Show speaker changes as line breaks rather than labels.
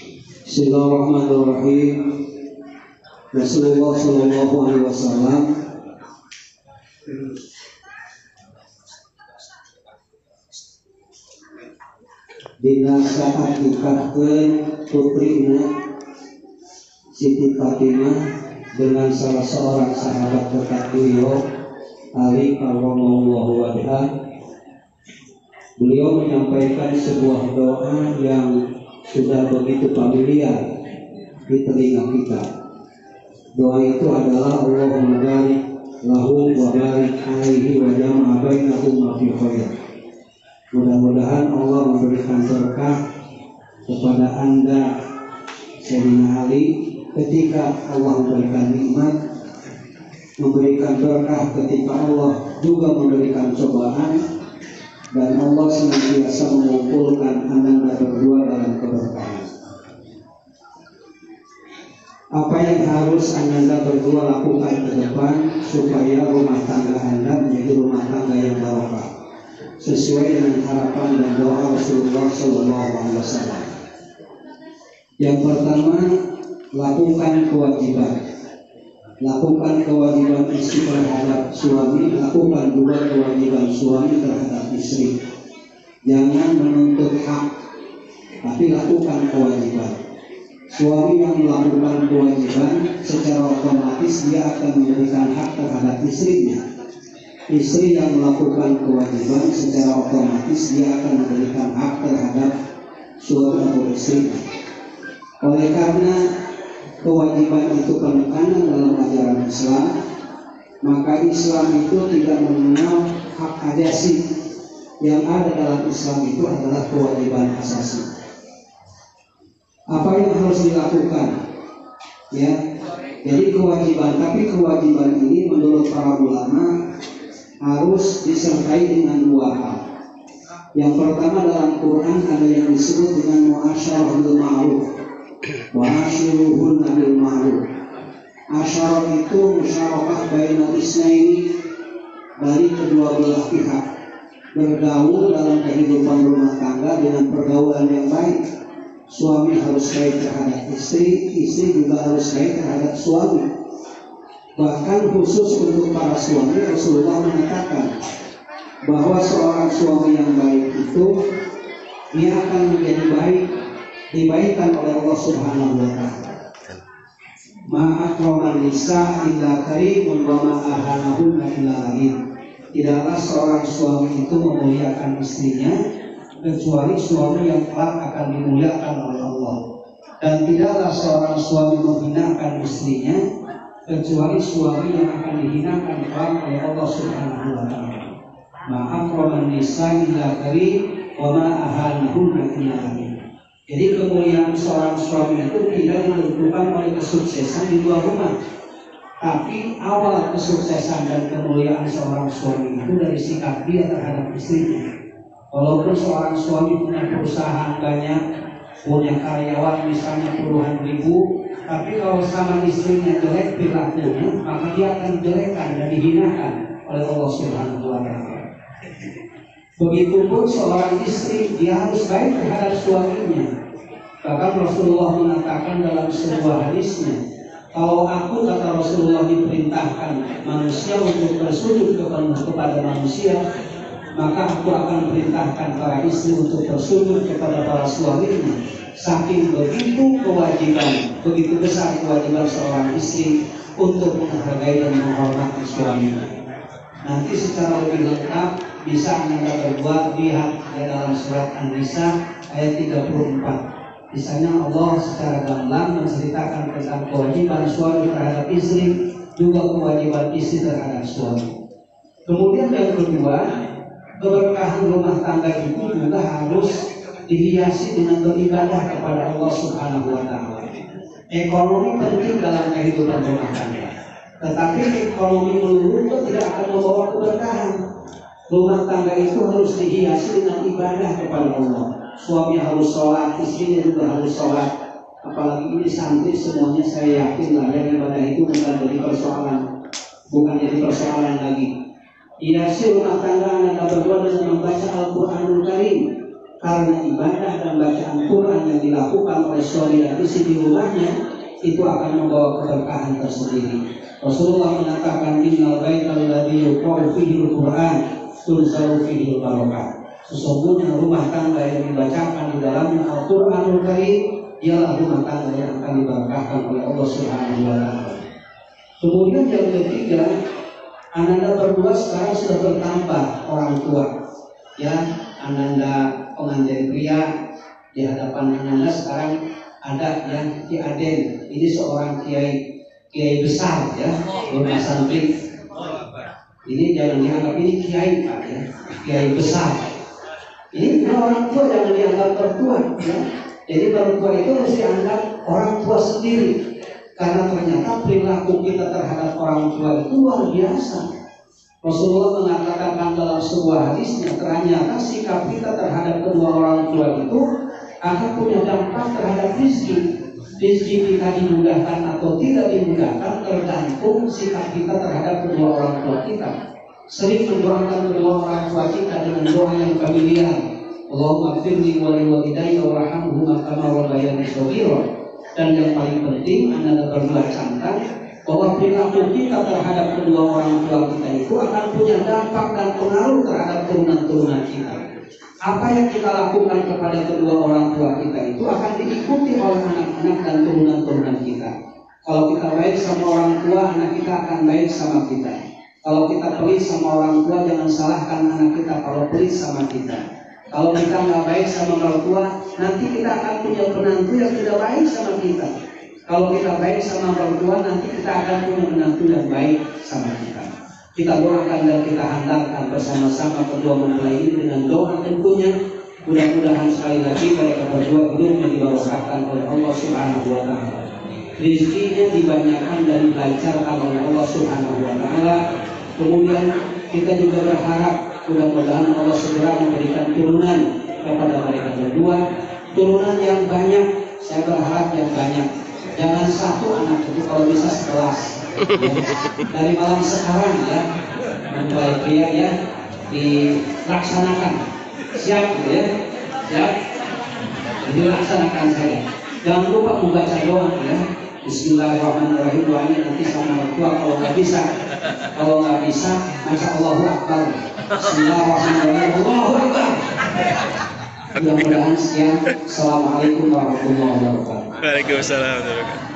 Bismillahirrahmanirrahim. Rasulullah Shallallahu Alaihi Wasallam dina saat nikahkeun putrina Siti Fatimah dengan salah seorang sahabat dekat beliau, Ali karramallahu wajhah. Beliau menyampaikan sebuah doa yang sudah begitu familiar di telinga kita. Doa itu adalah Allahumma barik lahu wa barik alaihi wa jama'a bainahuma fi khair. Mudah-mudahan Allah memberikan berkah kepada Anda Sayyidina Ali ketika Allah memberikan nikmat, memberikan berkah ketika Allah juga memberikan cobaan, dan Allah senantiasa mengumpulkan Anda berdua dalam keberkahan. Apa yang harus Anda berdua lakukan ke depan supaya rumah tangga Anda menjadi rumah tangga yang barokah sesuai dengan harapan dan doa Rasulullah SAW. Yang pertama, lakukan kewajiban. Lakukan kewajiban istri terhadap suami, lakukan juga kewajiban suami terhadap istri. Jangan menuntut hak, tapi lakukan kewajiban. Suami yang melakukan kewajiban secara otomatis dia akan memberikan hak terhadap istrinya. Istri yang melakukan kewajiban secara otomatis dia akan memberikan hak terhadap suami atau istrinya. Oleh karena kewajiban itu penekanan dalam ajaran Islam, maka Islam itu tidak mengenal hak asasi. Yang ada dalam Islam itu adalah kewajiban asasi. Apa yang harus dilakukan? Ya, jadi kewajiban, tapi kewajiban ini menurut para ulama harus disertai dengan dua hal. Yang pertama, dalam Quran ada yang disebut dengan mu'asyarah bil ma'ruf. Wa'ashiruhunna bil ma'ruf. Asyarah itu musyarakah bainal isnaini, dari kedua belah pihak bergaul dalam kehidupan rumah tangga dengan pergaulan yang baik. Suami harus baik terhadap istri, istri juga harus baik terhadap suami. Bahkan khusus untuk para suami, Rasulullah mengatakan bahwa seorang suami yang baik itu dia akan menjadi baik, dibaikan oleh Allah Subhanahu wa Ta'ala. Ma'akraman nisa illa karimun wa ma'ahanahunna illa lain. Tidaklah seorang suami itu memuliakan istrinya kecuali suami yang kelak akan dimuliakan oleh Allah, dan tidaklah seorang suami menghinakan istrinya kecuali suami yang akan dihinakan kelak oleh Allah Subhanahu wa Ta'ala. Ma'akraman nisa illa karim wa ma'ahanahunna illa lain. Jadi kemuliaan seorang suami itu tidak menentukan oleh kesuksesan di luar rumah, tapi awal kesuksesan dan kemuliaan seorang suami itu dari sikap dia terhadap istrinya. Walaupun seorang suami punya perusahaan banyak, punya karyawan misalnya puluhan ribu, tapi kalau sama istrinya jelek perilakunya, maka dia akan dijelekan dan dihinakan oleh Allah Subhanahu wa Ta'ala. Begitupun seorang istri, dia harus baik terhadap suaminya. Bahkan Rasulullah mengatakan dalam sebuah hadisnya, kalau aku, kata Rasulullah, diperintahkan manusia untuk bersujud kepada manusia, maka aku akan perintahkan para istri untuk bersujud kepada para suaminya. Saking begitu kewajiban, begitu besar kewajiban seorang istri untuk menghargai dan menghormati suaminya. Nanti secara lebih lengkap bisa Anda berbuat, lihat dalam surat An-Nisa ayat 34. Di sana Allah secara gamblang menceritakan tentang kewajiban suami terhadap istri, juga kewajiban istri terhadap suami. Kemudian yang kedua, keberkahan rumah tangga itu juga harus dihiasi dengan beribadah kepada Allah Subhanahu wa Ta'ala. Ekonomi penting dalam kehidupan rumah tangga, tetapi ekonomi melulu tidak akan membawa keberkahan. Rumah tangga itu harus dihiasi dengan ibadah kepada Allah. Suami harus sholat, istrinya juga harus sholat. Apalagi ini santri semuanya, saya yakin lah yang ibadah itu bukan jadi persoalan lagi. Hiasi rumah tangga Anda berdua dengan membaca Al-Quranul Karim, karena ibadah dan bacaan Quran yang dilakukan oleh suami dan istri di rumahnya itu akan membawa keberkahan tersendiri. Rasulullah mengatakan innal baital ladzi yuqra'u fihi al-Qur'an tunzalu fihi al-barakah. Sesungguhnya rumah tangga yang dibacakan di dalamnya Al-Qur'anul Karim ialah rumah tangga yang akan diberkahkan oleh Allah Subhanahu wa taala. Kemudian yang ketiga, ananda berdua sekarang sudah bertambah orang tua. Ya, ananda pengantin pria di hadapan ananda sekarang ada yang Ki Aden. Ini seorang kiai besar ya, rumah santri. Ini jangan dianggap ini kiai Pak ya, kiai besar. Ini orang tua jangan dianggap tertua ya. Jadi tertua itu harus dianggap orang tua sendiri. Karena ternyata perilaku kita terhadap orang tua itu luar biasa. Rasulullah mengatakan dalam sebuah hadisnya, ternyata sikap kita terhadap kedua orang tua itu akan punya dampak terhadap rezeki. Rezeki kita dimudahkan atau tidak dimudahkan tergantung sikap kita terhadap kedua orang tua kita. Sering mendoakan kedua orang tua kita dengan doa yang familiar. Allahumma firli wa liwalidayya warhamhuma kama rabbayani shaghira. Dan yang paling penting adalah berdua cantik bahwa perilaku kita terhadap kedua orang tua kita itu akan punya dampak dan pengaruh terhadap turunan-turunan kita. Apa yang kita lakukan kepada kedua orang tua kita itu akan diikuti oleh anak-anak dan turunan-turunan kita. Kalau kita baik sama orang tua, anak kita akan baik sama kita. Kalau kita pelit sama orang tua, jangan salahkan anak kita kalau pelit sama kita. Kalau kita nggak baik sama orang tua, nanti kita akan punya menantu yang tidak baik sama kita. Kalau kita baik sama orang tua, nanti kita akan punya menantu yang baik sama kita. Kita doakan dan kita hantarkan bersama-sama kedua mempelai ini dengan doa tentunya. Mudah-mudahan sekali lagi mereka berdua hidupnya dibarokahkan oleh Allah Subhanahu wa taala. Rezekinya dibanyakan dan dilancarkan oleh Allah Subhanahu wa taala. Kemudian kita juga berharap mudah-mudahan Allah segera memberikan turunan kepada mereka berdua, turunan yang banyak. Saya berharap yang banyak. Jangan satu anak, itu kalau bisa 11. Dari malam sekarang ya, mempelai pria ya dilaksanakan. Siap ya, siap. Dilaksanakan saja. Jangan lupa membaca doa ya. Bismillahirrahmanirrahim. Doanya nanti sama mertua kalau nggak bisa. Kalau nggak bisa, masya Allahu Akbar. Bismillahirrahmanirrahim. Allahu Akbar. Mudah-mudahan sekian. Assalamualaikum warahmatullahi wabarakatuh.
Waalaikumsalam warahmatullahi wabarakatuh.